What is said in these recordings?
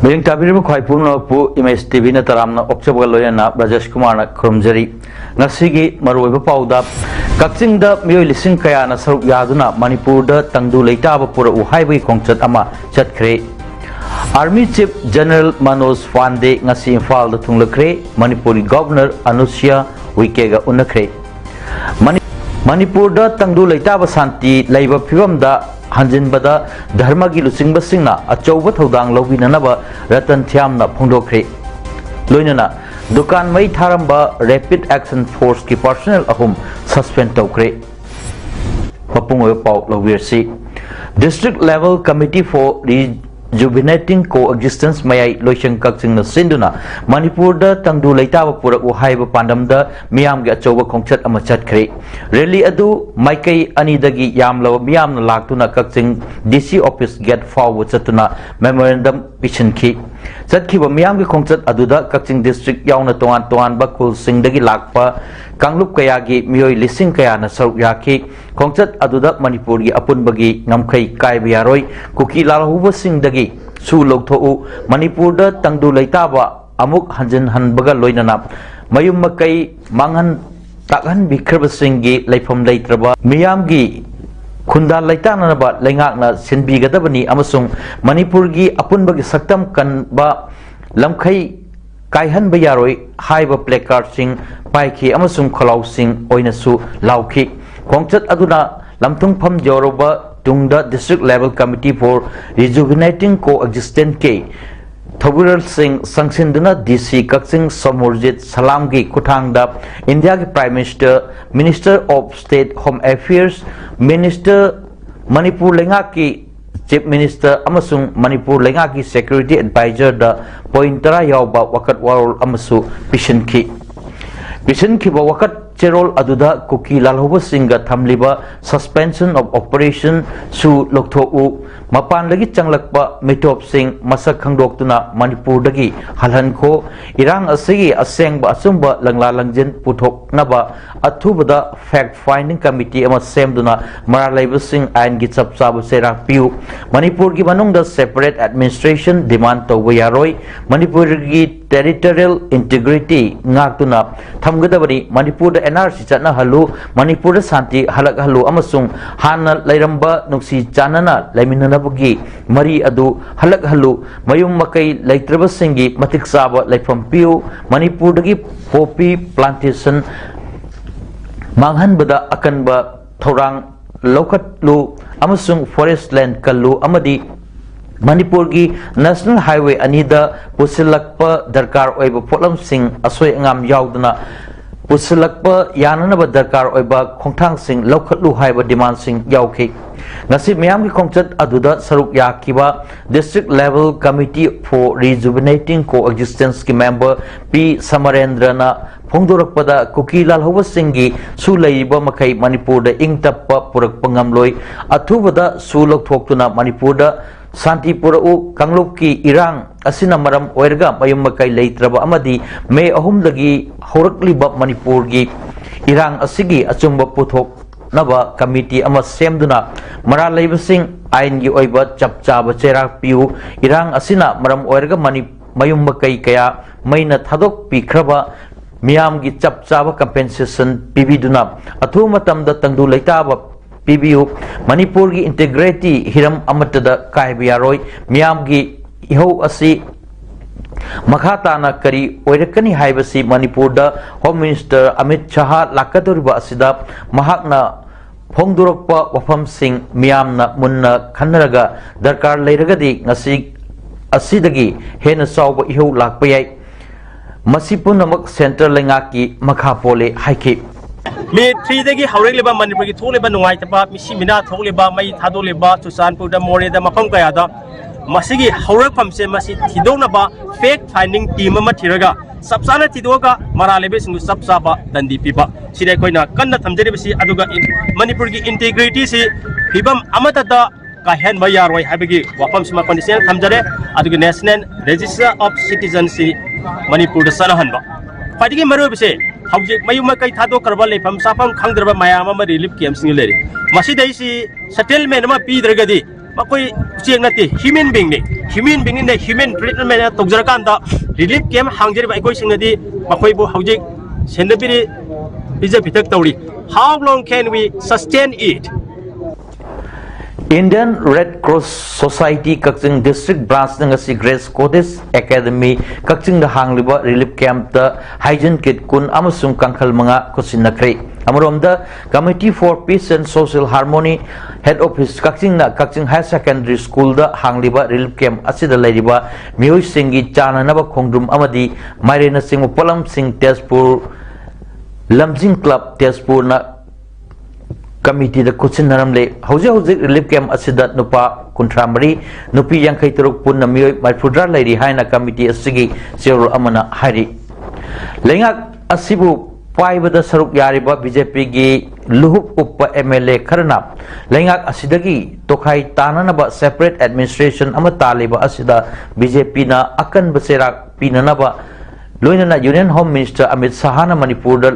Mayang tabi ribu khoi pun pu image TV na taram na observe loya na Rajesh Kumar na krumjari ngasigi maroi ba pauda kakching da mioi lising kaya na saruk yaduna Manipur da tangdu leita ba pura uhai bai khongchat ama chatkre Army Chief General Manoj Fande ngasi Imphal da thunglakre Manipuri Governor Anusia Uike ga unakre Manipur da tangdu leita ba santi laiba phibam da Hanjin bada dharma gi lusing basingna achauba thodang lobinanaba ratan thiamna phongdokre loinana dukan mai tharamba rapid action force ki personnel ahum suspend tokre mapungoi pau lobirsi district level committee for rejuvenating coexistence mayai loisang kakching na sinduna Manipur da tangdu leitaba pura uhai ba pandam da miyam gi achauba khongchat ama chatkre rally adu maikai ani dagi yamlaw miyam na laktuna kakching DC office get forward chatuna memorandum pishinki chatkhiba miyam gi khongchat aduda kakching district yauna tongan ba kul sing dagi lakpa kanglup kaya gi mioi lising kaya na saruk yaki khongchat aduda Manipur gi apun bagi ngamkhai kai biaroi kuki lalhuba sing dagi su loktho Manipur da tangdu leitaba amuk hanjin hanbaga loinana mayum makai manghan takhan bikraba singi laifam leitraba miyamgi khunda laitanaba laingakna sinbigadabani amasung Manipur gi apunbagi saktam kanba lamkhai kaihan bayaroi haiba placard sing paiki amasung khalau sing oinasu lauki khongchat aduna lamthung pham joroba tungda district level committee for rejuvenating coexistence ke Thabural Singh Sangsinduna DC Kakching Samurjit Salamgi Kuthangda India ki Prime Minister, Minister of State Home Affairs, Minister Manipur Lengaki Chief Minister amasung Manipur Lengaki Security Advisor da pointera yauba wakat warol amasu pishinki ba wakat Cherol aduda kuki lalhoba singa thamliba suspension of operation su loktho mapan lagi changlakpa mitop sing masak khangdoktuna Manipur dagi halhan ko irang asigi asengba asumba langla langjin puthok naba athubada fact finding committee ama semduna maralaiba sing ain gi chapchaba sera piu Manipur gi manungda separate administration demand to yaroi Manipur gi territorial integrity ngaktuna thamgadabani Manipur NRC chatna halu Manipur santi halak halu amasung hana lairamba nuksi chanana laiminanabugi mari adu halak halu mayum makai laitraba singi matik saba laifam piu Manipur dagi poppy plantation manghan bada akan ba thorang lokat lu amasung forest land kallu amadi Manipur gi National Highway anida pusilakpa darkar oiba potlam sing asoi ngam yauduna pusilakpa yananaba darkar oiba khongthang sing lokhatlu haiba demand sing yauki ngasi miyam gi khongchat aduda saruk yakiba district level committee for rejuvenating coexistence ki member P Samarendrana phongdorakpada kukilal hoba singi su leiba makai Manipur da ingtappa purak pangamloi athubada su lokthokuna Manipur da Santi Purau Kanglup ki irang asina maram oirga mayum makai leitraba amadi me ahum lagi horakliba Manipur gi irang asigi achumba puthok naba committee ama semduna mara leibasing ain gi oiba chapchaba cherak piu irang asina maram oirga mayum makai kaya maina thadok pikraba miyam gi chapchaba compensation pibiduna athu matamda tangdu leitaba PBU Manipur gi integrity hiram amatada kaibiyaroi miyam gi ihau asi makhata na kari oirakani haibasi Manipur da Home Minister Amit Shah lakaduriba asida mahakna phongdurokpa wafam sing miyam na munna khanraga darkar leiragadi ngasi asidagi hena sauba ihau lakpayai masipunamak center lengaki makhapole haiki Me 3 dagi haureliba Manipur ki tholeba nungai tapa misi mina tholeba mai thadoleба Susanpur da more da mafam kaya da मसीगी हौरकफम से मसी थिदोनबा fake finding team अमा थिरगा सबसाना थिदोगा मरालेबे सिंगु सबसाबा दंदी पिबा सिदे कोइना कन्ना थमजरिबसी अदुगा मणिपुर की integrity से फिबम अमतदा काहेन बयारोय हाबगी वाफम सिमा कंडीशन थमजरे अदुगा नेशनल रजिस्टर ऑफ सिटीजन से मणिपुर सनहनबा फाइदिगी मरुबसे हौजिक मयुम कई थादो करबा लेफम साफम खंगद्रबा मायाम अमा रिलीफ कैंप सिंग लेरि मसीदैसी सेटलमेंट अमा पीद्रगदी मकोई चेंग नते ह्यूमन बीइंग ने ह्यूमन ट्रीटमेंट तौजरकांदा रिलीफ कैंप हांगजरिबा अकोई सिंगदी मकोई बो हौजिक सेंदबिरि पिजा पिथक तौरी how long can we sustain it Indian Red Cross Society Kakching District Branch ngasi Grace Cottage Academy Kakching da hangliba relief camp da hygiene kit kun amasung kangkhal manga kusinakre amarom da Committee for Peace and Social Harmony Head Office Kakching na Kakching Higher Secondary School da hangliba relief camp asida leiriba mioi singi chana naba khongdum amadi mairena sing palam sing Tezpur Lamjing Club Tezpur na Committee da kuchin naramle hauji relief camp asida nupa kuntramari nupi yankai turuk punna mioi maifudra lairi haina committee asigi zero amana hari lengak asibu paibada saruk yariba BJP gi luhup uppa MLA kharna lengak asidagi tokhai tananaba separate administration ama taliba asida BJP na akan baserak pinanaba loinana Union Home Minister Amit Sahana Manipur da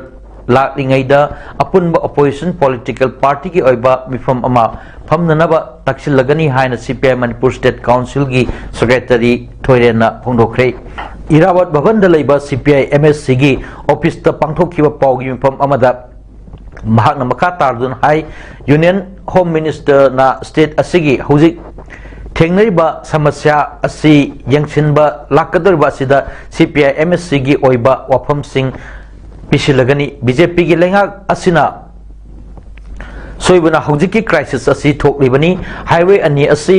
लाइंगैदा अपुनब opposition political party की ओइबा मिफम अमा फमननबा तक्सिलगनी हाइन CPI Manipur state council की secretary थोइरेना फोंदोखरे Airavat भवन the लेबा CPI MSC की office त पांगथोखिबा पाउगी मिफम अमदा महाकना मखा तारदुन high union home minister ना state असिगी हुजिक थेंगनरिबा समस्या असि यंगसिनबा लाकदरबा सिदा CPI MSC की ओइबा वाफम सिंह पिसिलगनी BJP की लेंगा असिना सोइबना हौजिक की क्राइसिस असि थोकलिबनी हाईवे अनि असि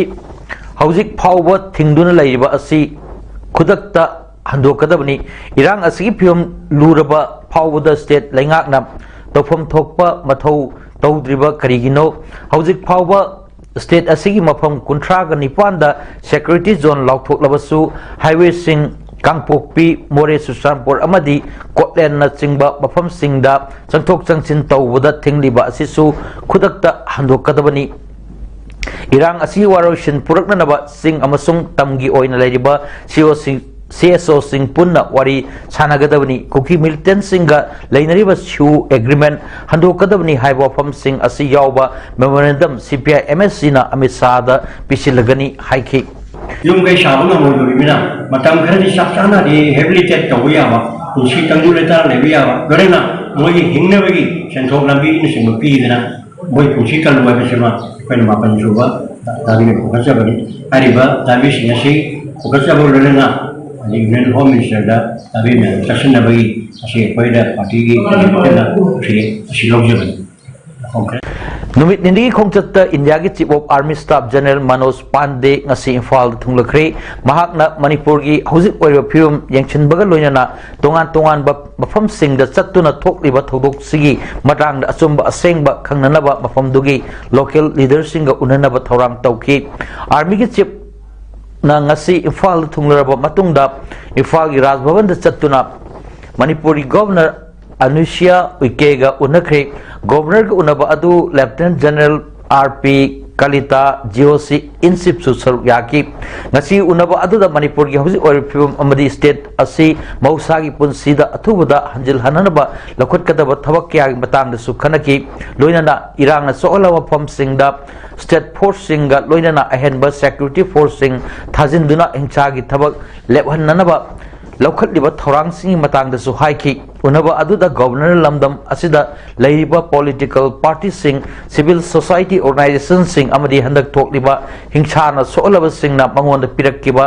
हौजिक फाउबा थिंगदुना लैरिबा असि खुदकता हंदोकदबनी इरांग असि फियम लुरबा फाउबदा स्टेट लेंगाकना तौफम थोकपा मथौ तौद्रिबा करिगिनो हौजिक फाउबा स्टेट असि की मफम कुंथ्रागा निपानदा सिक्योरिटी जोन लाउथोकलबसु हाईवे सिंग कांगपोकपी मोरे सुसानपुर अमदी कोटलैंड न चिंबा मफम सिंगदा चंगथोक चंगसिन तौबदा थिंगलिबा असिसु खुदकता हंदोकदबनी इरांग असि वारोसिन पुरकननबा सिंग अमसुंग तमगी ओइना लैरिबा CSO सिंग पुन्ना वारी सानागदबनी कुकी मिलिटेंट सिंगा लैनरिबा शू एग्रीमेंट हंदोकदबनी हाइबा फम सिंग असि यावबा मेमोरेंडम CPI MSC ना अमित शाह दा पिसिलगनी हाइखि yung kay sabu nga mo duri mina matam khari sakana di rehabilitate to ya ba kunsi tanggu le tar le ya ba garena moi hingne bagi senthok lambi ni sing pi dina moi kunsi kalu ba sema pen ma pan juba tari ne ko sa bari ari ba tabi sing si ko sa bo le na ani union home minister da tabi me section na bagi asi ko da party gi na si log je okay Numit nindi khongchatta India ki Chief of Army Staff General Manoj Pandey ngasi Imphal thunglakre mahakna Manipur gi hojik oiba phium yengchinbaga loinana tongan ba mafam singda chattuna thokliba thodok sigi matang da achumba asengba khangnanaba mafam dugi local leaders singa unanaba thorang tauki Army ki Chief na ngasi Imphal thunglaraba matungda Imphal gi Raj Bhavan da chattuna Manipuri Governor Anushya Uikega unakre Governor ka unaba adu Lieutenant General RP Kalita GOC Insip Susar Yaki ngasi unaba adu da Manipur gi hausi oil film amadi state asi mausagi punsida athubada hanjil hananaba lakhot kadaba thabak kya batang da sukhanaki loinana irang na soolawa pam singda state force singa loinana ahenba security force sing thajinduna engchagi thabak lebhananaba लौखलिबा थौरांसिंग मतंगदसु हाइखि उनबा अदुदा governor लमदम असिदा लैरिबा political party सिंग सिविल सोसाइटी ऑर्गेनाइजेशन सिंग अमदी हंदक थोकलिबा हिंसाना सोलबा सिंगना मंगोंद पिरक्किबा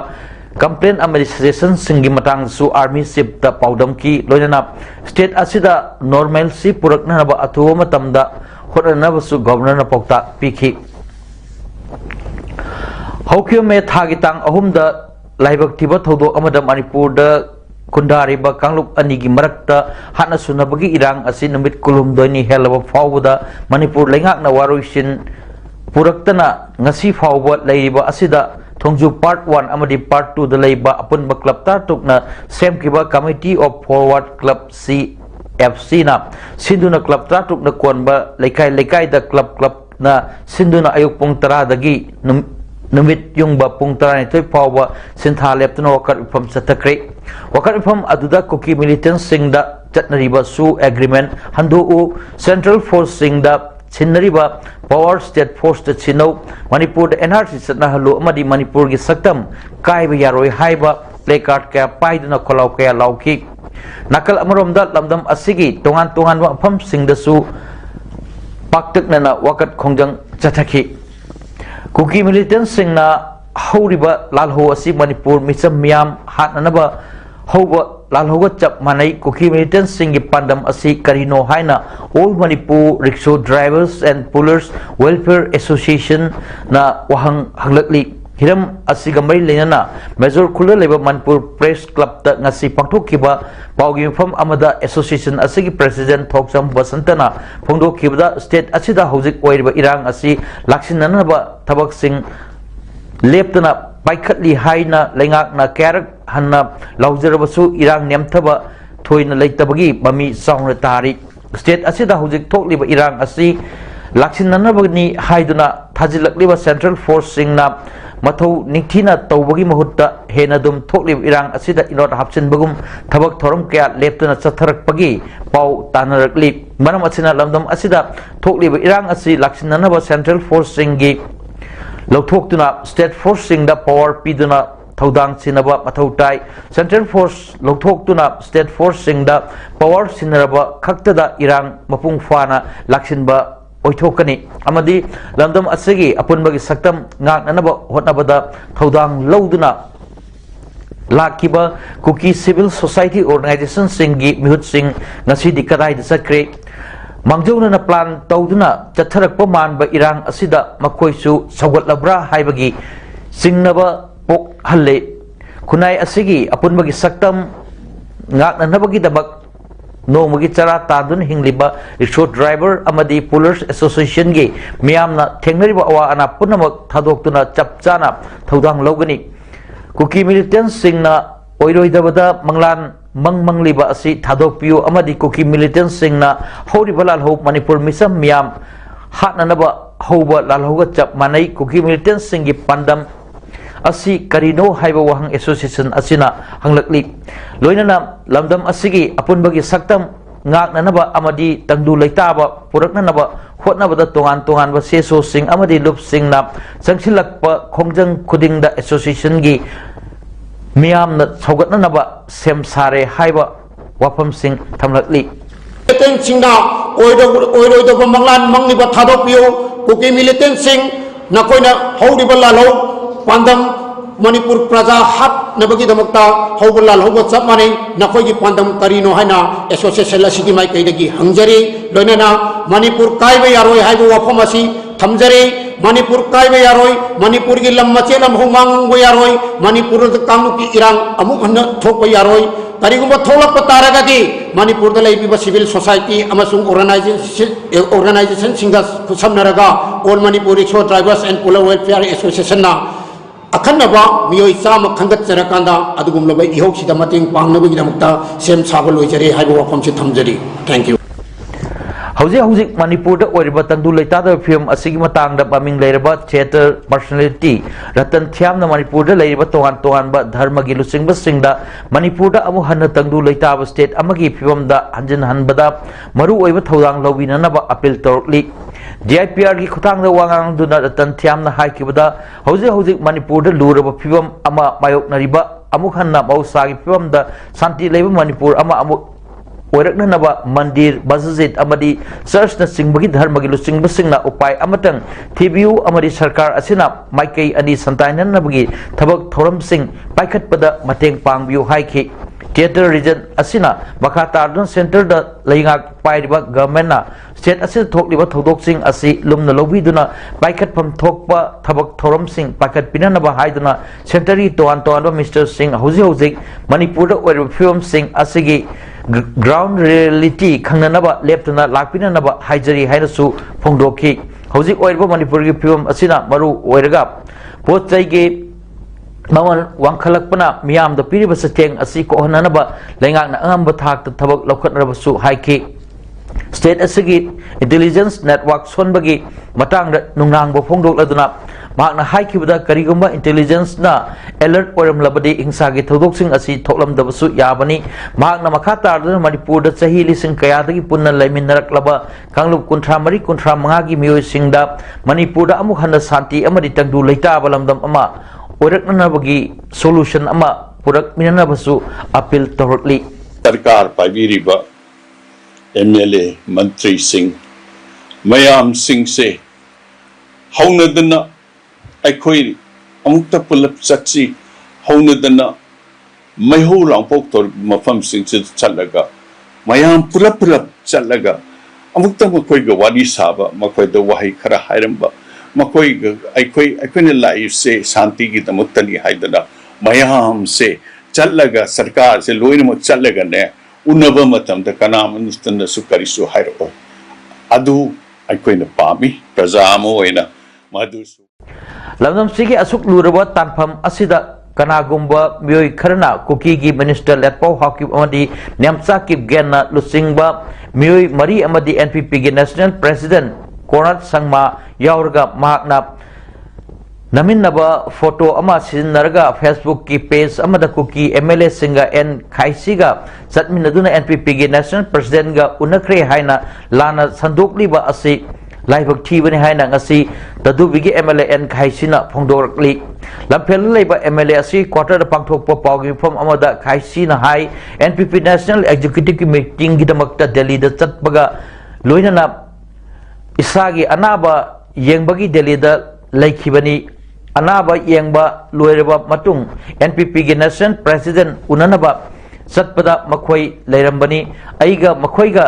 कंप्लेन अमदी सजेशन सिंगी मतंगसु आर्मी चीफ द पाउडम की लोइना स्टेट असिदा नॉर्मलसी पुरकनबा अथुवा मतमदा होरनबसु गवर्नर न पौता पिखि हौक्यो मे थागी तांग अहुमदा लाइबक थिबा थौदो अमदा मणिपुर द कुंडारिबा कांगलुप अनिगी मरक्ता हाना सुनबगी इरांग असि नमित कुलुम दोनी हेलबा फावबदा मणिपुर लेंगाकना वारोइसिन पुरक्तना ngasi फावबा लैरिबा असिदा थोंजू पार्ट 1 अमदी पार्ट 2 द लेबा अपुनबा क्लब तारतुकना सेमकिबा committee of forward club CFC ना सिंधुना क्लब तारतुकना कोनबा लेकाई लेकाई द क्लब ना सिंधुना अयुक पुंग 10 दगी नुमित युंगबा पुंग 12 फावबा सिंथा लेप्तुना वकर इफम सतक्रे वकर इफम अदुदा कुकी मिलिटेंट सिंगदा चटनरिबा सु एग्रीमेंट हंदोउ सेंट्रल फोर्स सिंगदा सिन्नरिबा पावर स्टेट फोर्स द चिनो मणिपुर NRC सतना हलो अमदी मणिपुर की सक्तम कायबा यारोय हाइबा प्ले कार्ड क्या पाइदुना खोलाव क्या लाउकी नकल अमरोमदा लमदम असिगी तोंगान तोंगान मफम सिंगदसु पाक्तकना वकत खोंजंग चथखी कुकी मिलिटेंट सिंगना हौरिबा लालहो असि मणिपुर मिसम मियाम हातनबा हौबा लालहोगा चप मानै कुकी मिलिटेंट सिंगी पांडम असि करिनो हाइना all Manipur rickshaw drivers and pullers welfare association ना वहंग हंगलकली हिरम असिगा मरि लेना मेजर खुला लेबा मणिपुर प्रेस क्लब ता ngasi पांगथोखिबा पाउगी मफम अमदा एसोसिएशन असिगी प्रेसिडेंट थोक्सम बसंतना फोंदोखिबदा स्टेट असिदा हौजिक ओइरबा इरांग असि लाक्सिननबा थबक सिंग लेप्तना पाइखतली हाइना लेंगाकना कैरक हन्ना लौजरबसु इरांग नेमथबा थोइना लेतबगी ममी साउन तारी स्टेट असिदा हौजिक थोकलिबा इरांग असि लाक्सिननबगनी हाइदुना थाजिलकलिबा सेंट्रल फोर्स सिंगना मथौ निथिना तौबगी महुत्ता हेनदुम थोकलिब इरांग असिदा इनोट हापसिनबगुम थबक थोरम क्या लेप्तना चथरकपगी पाउ तानरकली मनम असिना लमदम असिदा थोकलिब इरांग असि लाक्सिननबा सेंट्रल फोर्स सिंगी लौथोक्तुना स्टेट फोर्स सिंगदा पावर पीदुना थौदांग सिनबा मथौ ताई सेंट्रल फोर्स लौथोक्तुना स्टेट फोर्स सिंगदा पावर सिनरबा खक्तदा इरांग मपुंग फाना लाक्सिनबा ओइथोकनी अमदी लमदम असगी अपुनबगी सक्तम ngagnanaba hotnabada thodang loduna lakiba kuki civil society organization singi mihut sing ngasi dikadai sakre mangjona na plan tawduna chatharakpa manba irang asida makoisu sawgatlabra haibagi singnaba pok halle kunai asigi apunbagi saktam ngagnanabagi dabak नोमगी चरा तादुन हिंगलिबा rickshaw driver अमदी pullers association गे मियामना थेंगनरिबा अवा अना पुनमक थादोक्तुना चपचाना थौदांग लौगनी cookie militant सिंगना ओइरोइदबदा मंगलान मंगलिबा असि थादोकपियो अमदी cookie militant सिंगना हौरिबा लालहो Manipur मिसम मियाम हातननबा हौबा लालहोगा चप मानै cookie militant सिंगी पांडम असि करिनो हाइबा वहंग association असिना हंगलकली लोइनना लमदम असिगी अपुनबगी सक्तम ngagnanaba amadi tangdu leitaba puraknanaba hotnabada tongan tonganba seso sing amadi lup singna sangsilakpa khongjang khudingda association gi miyamna saugatnanaba semsare haiba wafam sing thamlakli militant singna oiroidoba manglan mangliba thadokpiyo kuki militant sing nakoina haudiba lalo pandam Manipur प्रजा हाथ नबगी दमकता हौबलाल हौब चप माने नखोगी पांदम करिनो हाइना association लसिगी माइ कैदगी हंजरी लोइनाना मणिपुर कायबे यारोय हाइबो वाफम असि थमजरी मणिपुर कायबे यारोय मणिपुर की lump मचे lump हुमांगबो यारोय Manipur कांगुकी इरांग अमुक हन थोकबो यारोय करिगुम्बा थोलकप तारगदी मणिपुर द लैबिबा सिविल सोसाइटी अमसुंग ऑर्गेनाइजेशन सिंगा खुसमनरगा all Manipur rickshaw drivers and puller welfare association ना अखनबा मियोय चाम खंगतजरकांदा अदुगुमलबा इहोक्सिदा मतेंग पांगनबगिदमक्ता सेम साबा लोइजरे हाइबा वाफमसे थमजरी थैंक यू हौजिक मणिपुर ओरिबा तंदु लेतादा फिल्म असिगी मतंगदा बमिंग लेरबा थिएटर पर्सनालिटी रतन थियामना मणिपुर लेरिबा तोहान तोहानबा धर्मगी लुसिंगबा सिंगदा मणिपुर अमु हन्न तंदु लेताबा स्टेट अमगी फिल्मदा हंजन हनबदा मरु ओइबा थौदांग लौबिननबा अपील तौरली DIPR की खुतांगदा वांगांग दुना रतन थियामना हाइकिबदा हौजिक मणिपुर लुरबा फिल्म अमा मायोकनरिबा अमु हन्न मौसागी फिल्मदा शांति लेबा मणिपुर अमा अमु ओरकननबा मंदिर मस्जिद अमदी चर्च न सिंगबगी धर्मगी लुसिंगबा सिंगना उपाय अमतंग थिबियु अमदी सरकार असिना माइकई अनि संताइननबगी थबक थोरम सिंग पाइखतपदा मतेंग पांगबियु हाइखि थिएटर रीजन असिना मखा तारदन सेंटर द लेंगा पाइरिबा गवर्नमेंट ना स्टेट असिद थोकलिबा थौदोक सिंग असि लुमना लौबिदुना पाइखतफम थोकपा थबक थोरम सिंग पाइखत पिननबा हाइदुना सेंटरी तोआन तोआनबा मिस्टर सिंग हौजिक मणिपुर ओइरबा फिल्म सिंग असिगी ग्राउंड रियलिटी खंगनबा लेप्तना लाकपिननबा हाइजरी हाइनसु फोंदोखि हौजिक ओइरबा मणिपुर की फिल्म असिना मरु ओइरगा पोचैगे ममल वांखलकपना मियाम द पीरिब सचेंग असि कोहननबा लेंगाकना अंगम थाक थबक लौखटनबसु हाइखि स्टेट असगी इंटेलिजेंस नेटवर्क सोनबगी मतंग नुंगनांग फोंदोक लदुना माकना हाइखिबदा करिगुंबा इंटेलिजेंस ना अलर्ट ओरमलबदी हिंसागी थौदोकसिंग असि थोकलमदबसु याबनी माकना मखा तारदुना मणिपुर द चही लिसिंग कयादगी पुन्ना लेमिनरकलबा कांगलुप कुंथ्रा मरी कुंथ्रा मंगागी मियोसिंगदा मणिपुर दा अमुक हन्ना शांति अमदी तंगदु लेताबा लमदम अमा ओरकनबगी सोल्यूशन अमा पुरक मिननबसु अपील तौरकली सरकार पाइबिरिबा एमएलए मंत्री सिंह मयाम सिंह से हौनदना अखोई अमुक्त पुलप चची हौनदना मैहौ लांपोक तौर मफम सिंह से चलगा मयाम पुलप पुलप चलगा अमुक्त मखोई ग वादी साबा मखोई द वहाई खरा हायरंबा मखोई ग अखोई लाइफ से शांति की तमुक्तनी हायदना मयाम से चलगा सरकार से लोइन म चलगा ने उन्नब मतम द कनाम अनुस्तन सुकरिसु हायरो अदु अखोई न पामी प्रजा मोइना मधुसु लमदम सिगे असुक लुरबा तानफम असिदा कनागुंबा मियोई खरना कुकी की मिनिस्टर लेटपो हाकिब अमदी नेमचा की गेना लुसिंगबा मियोई मरी अमदी एनपीपी के नेशनल प्रेसिडेंट कोनत संगमा यावरगा माकना नमिनबा फोटो अमा सिनरगा फेसबुक की पेज अमदा कुकी एमएलए सिंगा एन खाइसीगा चटमिनदुना एनपीपी के नेशनल प्रेसिडेंट गा उनखरे हाइना लाना संदोकलिबा असि लाइबक थीबने हाइना ngasi तदुबिगे एमएलए एन खाइसीना फोंदोरकली लमफेल लेबा एमएलए असि क्वार्टर पांगथोकपा पाउगी फ्रॉम अमदा खाइसीना हाई एनपीपी नेशनल एग्जीक्यूटिव की मीटिंग गिदमकता दिल्ली द चटबगा लोइना इसागी अनाबा येंबगी दिल्ली द लेखिबनी अनाबा येंबा लोइरबा मतुंग एनपीपी के नेशनल प्रेसिडेंट उननबा चटपदा मखोई लेरंबनी आइगा मखोइगा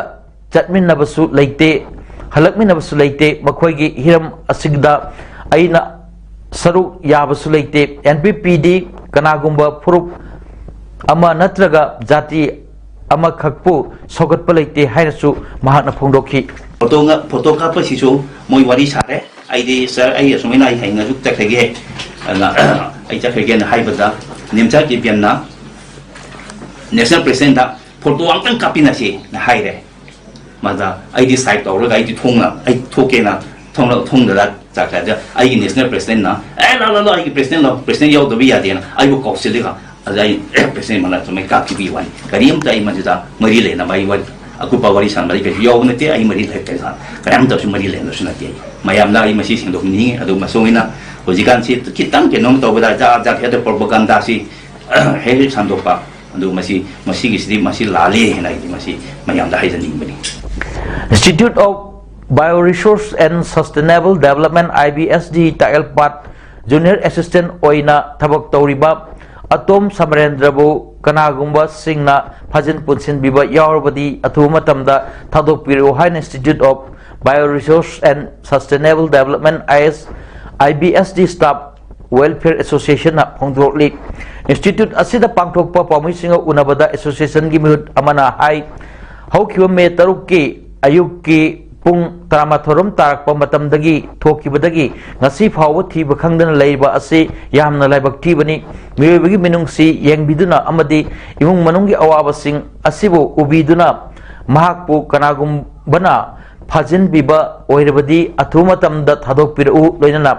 चटमिनबसु लेते हलकमिनबसु लेते मखोइगी हिरम असिगदा आइना सरु याबसु लेते एनपीपीडी कनागुंबा फुरुप अमा नत्रगा जाति अमा खकपु सौगतप लेते हाइनसु महाकना फोंदोखि फोटो कापसिसु मोय वारी सारे आइदि सर आई असुमिना आई हाइना जुक तखगे ना आई तखगे ना हाइबदा नेमचा की बियना नेशनल प्रेसिडेंट फोटो अंकन कापिनासी ना हाइरे माजा आई डिसाइड तौर आई थोंगना आई थोकेना थोंगदा जाखा आई नेशनल प्रेसिडेंट ना ए ला आई प्रेसिडेंट याव दबी यादेना आई वो कौशलिका आई प्रेसिडेंट मना तो मैं कापी भी वाली करीम ताई मजुदा मरी लेना माई वन अकुपा वारी सान मरी के याव नते आई मरी लेते सा करीम तो मरी लेना सुनते मयामना आई मसी सिंदोकनी अदु मसोइना होजिकान सी कितंग के नोम तौबदा जा हेड प्रोपेगेंडा सी हे सांदोपा अदु मसी की मसी लाले है आई मसी मयामदा हाइजनिंग Institute of Bioresource and Sustainable Development IBSD Tailpat Junior Assistant Oina Tabak Tauriba Atom Samarendrabu Kanagumba Singna Fajin Punsin Biba Yarbadi Atumatamda Tadok Pirohan Institute of Bioresource and Sustainable Development IBSD Staff Welfare Association Hongdokli Institute Asida Pangtokpa Pamisinga Unabada Association Gimut Amana High Haukiwa Me Taruki अयुक्की Pung तरामाथोरम तारकपा मतमदगी थोकिबदगी ngasi फाव थीब खंगदन लेबा असे यामना लाइबक थीबनी मियोबगी मिनुंगसी येंगबिदुना अमदी इमुंग मनुंगी अवाबसिंग असिबो उबीदुना महाकपु कनागुंबना फाजिन बिबा ओइरबदी अथुमतमदा थादोकपिरउ लोइनना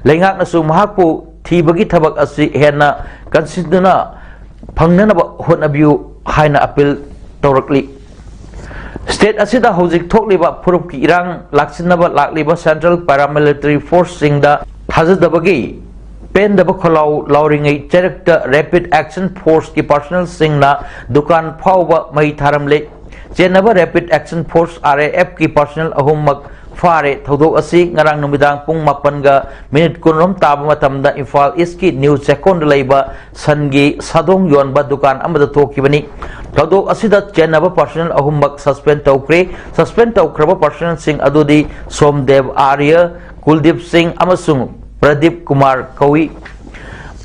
लेंगाकनसु महाकपु थीबगी थबक असि हेना कंसिदुना फंगनबा होनबियु हाइना appeal तौरकली state असिदा हौजिक थोकलिबा फुरुप की इरांग लाक्सिनबा लाक्लिबा सेंट्रल पैरामिलिटरी फोर्स सिंगदा थाजदबगी पेंदबा खलाउ लाउरिंगै चेरेक्ट रैपिड एक्शन फोर्स की पर्सनल सिंगना दुकान फाउबा मई थारमले चेनबा रैपिड एक्शन फोर्स आरएएफ की पर्सनल अहुमक फारे थौदोक असि ngarang numidag pung 8 minute kunrom taba matamda Imphal East की न्यू चेकोन लेबा सनगी सादोंग योनबा दुकान अमदा थोकिबनी थौदोक असिदा चेनबा पर्सनल अहुमक सस्पेंड तौख्रबा पर्सनल सिंह अदुदी सोमदेव आर्य कुलदीप सिंह अमसुंग प्रदीप कुमार कवि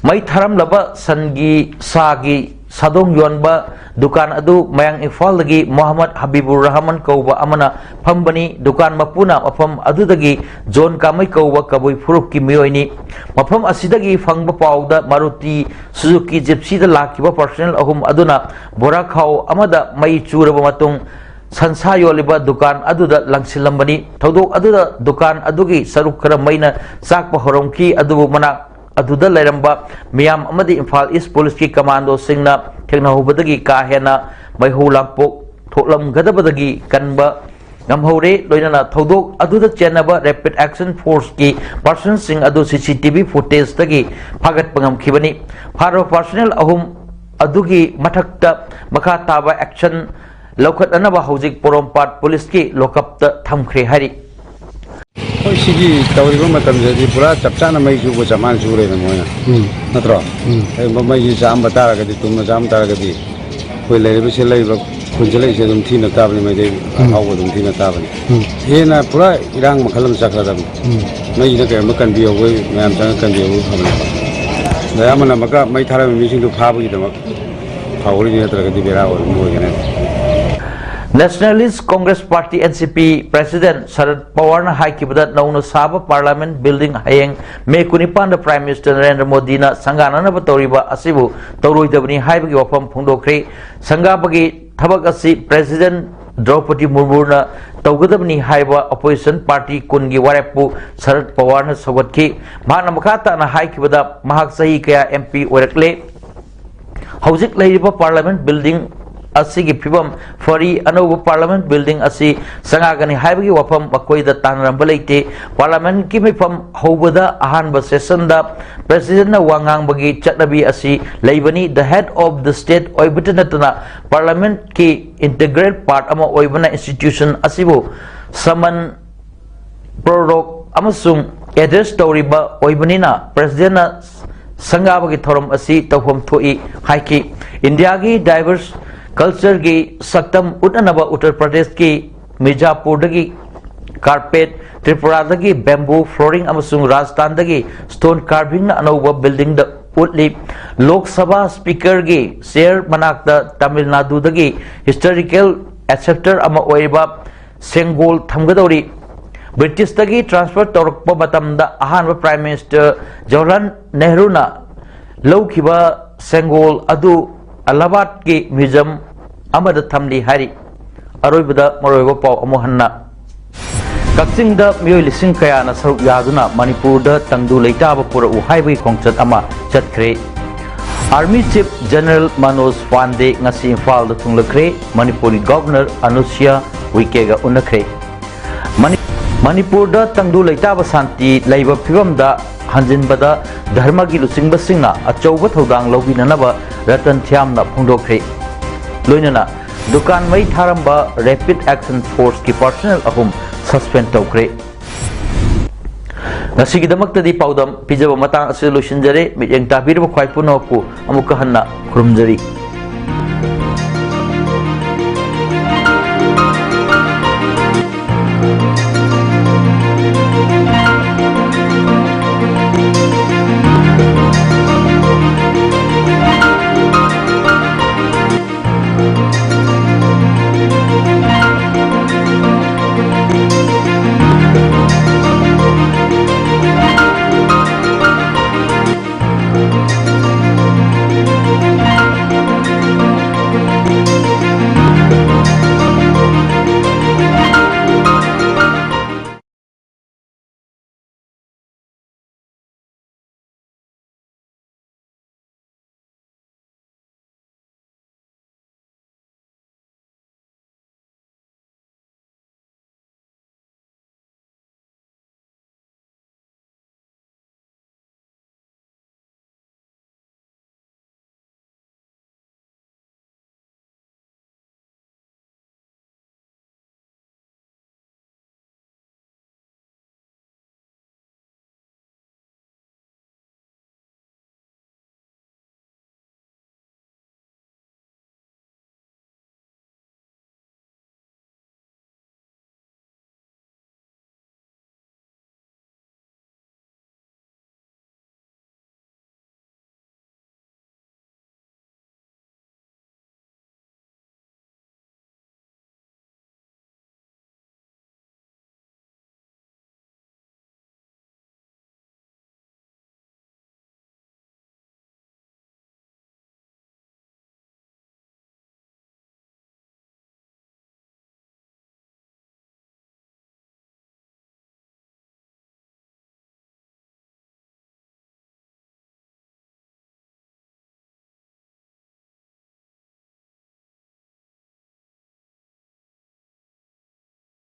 मई थारम लबा सनगी सागी Sadong Yuanba Dukan Adu Mayang Ifal lagi Muhammad Habibur Rahman Kauba Amana Pambani Dukan Mapuna Mapam Adu dagi John Kamai Kauba Kabui Furuk Kimioini Mapam Asidagi Fangba Pauda Maruti Suzuki Gypsy the Lakiba Personal Ahum Aduna Borakau Amada Mai Churaba Matung Sansa Yoliba Dukan Aduda Langsilambani Todo Aduda Dukan Adugi Sarukara Maina Sakpa Horomki Adu Manak Aduda Leramba Miam Amadi Imphal East Police ki Commando Singna Teknahubadagi Kahena Maihulampok Toklam Gadabadagi Kanba Namhore Loinana Todok Aduda Chenaba Rapid Action Force ki Person Sing Adu CCTV footage Tagi Pagat Pangam Kibani Paro personnel Ahum Adugi Matakta Makataba Action Lokat Anaba Hojik Porompat Police ki Lokapta Thamkre Hari Sigi tawriba matam jadi pura capcana mai ju bo zaman jure na moya natro mai ji jam batara gadi tum jam tara gadi koi le be se le ba kunjale se dum thina tabni mai de hawo dum thina tabni hena pura irang makhalam sakra dam mai ji ka makan biyo go mayam chang kan biyo hamna da amana maka mai thara mi sing du phabu ji dam phawri ni tara gadi bera or mo gene Nationalist Congress Party NCP President Sharad Pawar na haikibada nauna saba Parliament Building hayeng May Kunipan the Prime Minister Narendra Modi na sangana na batoriba asibu toroi dabni haibagi wapam phongdokre sangabagi thabak asi President Draupadi Murmu na tawgadabni haiba opposition party kungi warepu Sharad Pawar na sawatki mahana makata na haikibada mahak sahi kaya MP orakle hojik leiba Parliament Building Asigi Pibam Fari Anobu Parliament Building Asi Sangagani Haibagi Wapam Makoida Tanram Balate Parliament Kimipam Hobada Ahanba Session da President na Wangang Bagi Chatnabi Asi Laibani the head of the state Oibutanatana Parliament ki integral part ama Oibana institution Asibu Saman Prorok Amasung address Toriba Oibanina President na Sangabagi Thorum Asi Tawham Thui Haiki India gi diverse Culture ki Saktam Utanaba Uttar Pradesh ki Mirzapur dagi carpet Tripura dagi bamboo flooring amasung Rajasthan dagi stone carving na anauba building da utli Lok Sabha speaker gi Sher Manakta Tamil Nadu dagi historical acceptor ama oiba Sengol Thamgadori British dagi transfer torokpa matamda ahanba Prime Minister Jawaharlal Nehru na Laukiba Sengol adu Allahabad ki museum amada thamli hari aroibada maroiba pau amohanna Kakchingda miyoi lising kaya na saruk yaduna Manipurda tangdu leitaba pura uhaibai khongchat ama chatkre Army Chief General Manoj Pandey ngasi Imphal da thunglakre Manipuri Governor Anushya Uike ga unakre Manipurda tangdu leitaba santi leiba phibamda hanjinbada dharma gi lusingba singna achauba thodang lobinanaba Ratan Thiamna phongdokre loinana dukan mai tharamba Rapid Action Force ki personnel ahum suspend tawkre nasigi damaktadi paudam pijaba matang asolution jare mityang tabirba khwai punoku amuka hanna khurumjari